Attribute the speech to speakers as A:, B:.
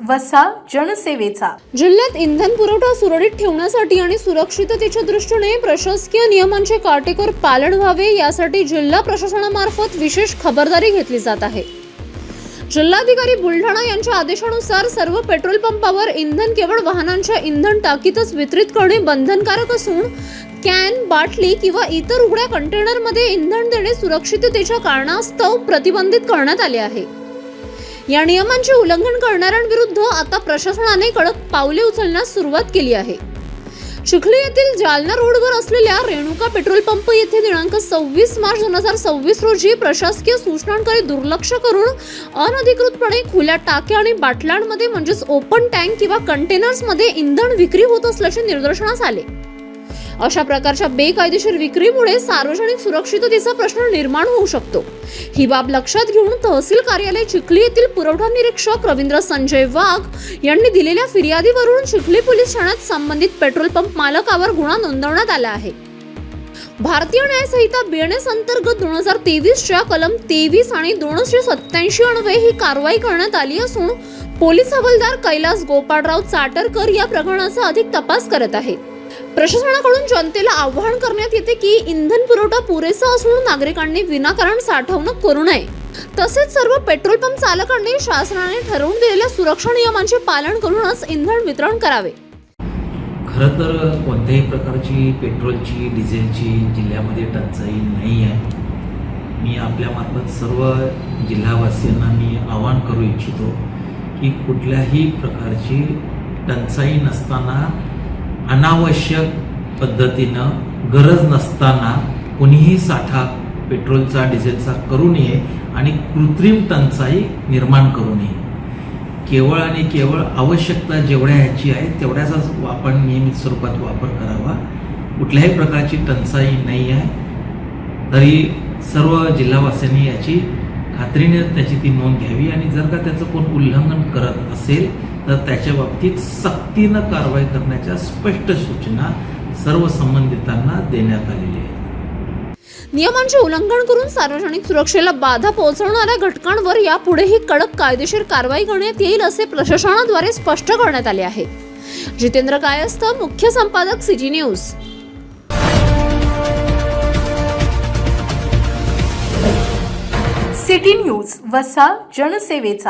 A: वसा जनसेवेचा.
B: जिल्ह्यात इंधन पुरवठा सुरळीत ठेवण्यासाठी आणि सुरक्षिततेच्या दृष्टीने प्रशासकीय नियमांचे काटेकोर पालन व्हावे यासाठी जिल्हा प्रशासनामार्फत विशेष खबरदारी घेतली जात आहे. जिल्हाधिकारी बुलढाणा यांच्या आदेशानुसार सर्व पेट्रोल पंपावर इंधन केवळ वाहनांच्या इंधन टाकीतच वितरित करणे बंधनकारक असून कॅन, बाटली किंवा इतर उघड्या कंटेनरमध्ये इंधन देणे सुरक्षिततेच्या कारणास्तव प्रतिबंधित करण्यात आले आहे. या नियमांचे उल्लंघन करणाऱ्यांविरुद्ध आता प्रशासनाने कडक पावले उचलण्यास सुरुवात केली आहे. चिखली येथील जालना रोडवर असलेल्या रेणुका पेट्रोल पंप येथे दिनांक 26 मार्च 2026 रोजी प्रशासकीय सूचनांकडे दुर्लक्ष करून अनधिकृतपणे खुल्या टाक्या आणि बाटल्यांमध्ये म्हणजेच ओपन टँक किंवा कंटेनर्समध्ये इंधन विक्री होत असल्याचे निदर्शनास आले. अशा प्रकारच्या बेकायदेशीर विक्रीमुळे सार्वजनिक सुरक्षिततेचा प्रश्न निर्माण होऊ शकतो. ही बाब लक्षात घेऊन तहसील कार्यालय चिखली येथील पुरवठा निरीक्षक रवींद्र संजय वाघ यांनी दिलेल्या फिर्यादीवरून चिखली पोलीस ठाण्यात संबंधित पेट्रोल पंप मालकावर गुन्हा नोंदवण्यात आला आहे. भारतीय न्याय संहिता BNS अंतर्गत 2023 च्या कलम 23 आणि 287 अन्वये ही कारवाई करण्यात आली असून पोलीस हवालदार कैलास गोपाळराव चाटरकर या प्रकरणाचा अधिक तपास करत आहेत. प्रशासनाकडून जनतेला आवाहन करण्यात येते की इंधन पुरवठा पुरेसा असून नागरिकांनी विनाकारण साठवणूक करू नये. तसेच सर्व पेट्रोल पंप चालकांनी शासनाने ठरवून दिलेल्या सुरक्षा नियमांचे पालन करूनच इंधन वितरण करावे.
C: खरं तर कोणत्याही प्रकारची पेट्रोलची, डिझेलची जिल्ह्यामध्ये टंचाई नाही आहे. मी आपल्यामार्फत सर्व जिल्हावासियांना मी आवाहन करू इच्छितो की कुठल्याही प्रकारची टंचाई नसताना, अनावश्यक पद्धतीनं, गरज नसताना कोणीही साठा पेट्रोलचा, डिझेलचा करू नये आणि कृत्रिम टंचाई निर्माण करू नये. केवळ आणि केवळ आवश्यकता जेवढ्या ह्याची आहे तेवढ्याचाच आपण नियमित स्वरूपात वापर करावा. कुठल्याही प्रकारची टंचाई नाही आहे. तरी सर्व जिल्हावासियांनी याची खात्रीने त्याची ती नोंद घ्यावी आणि जर का त्याचं कोण उल्लंघन करत असेल तर त्याच्या बाबतीत सक्तीनं कारवाई करण्याच्या स्पष्ट सूचना सर्व संबंधितांना देण्यात आलेल्या आहेत.
B: नियमांचे उल्लंघन करून सार्वजनिक सुरक्षेला बाधा पोहोचवणाऱ्या घटकांवर यापुढेही कडक कायदेशीर कारवाई करण्यात येईल असे प्रशासनाद्वारे स्पष्ट करण्यात आले आहे. जितेंद्र कायस्थ, मुख्य संपादक, सिटी न्यूज.
A: सिटी न्यूज वसा जनसेवेचा.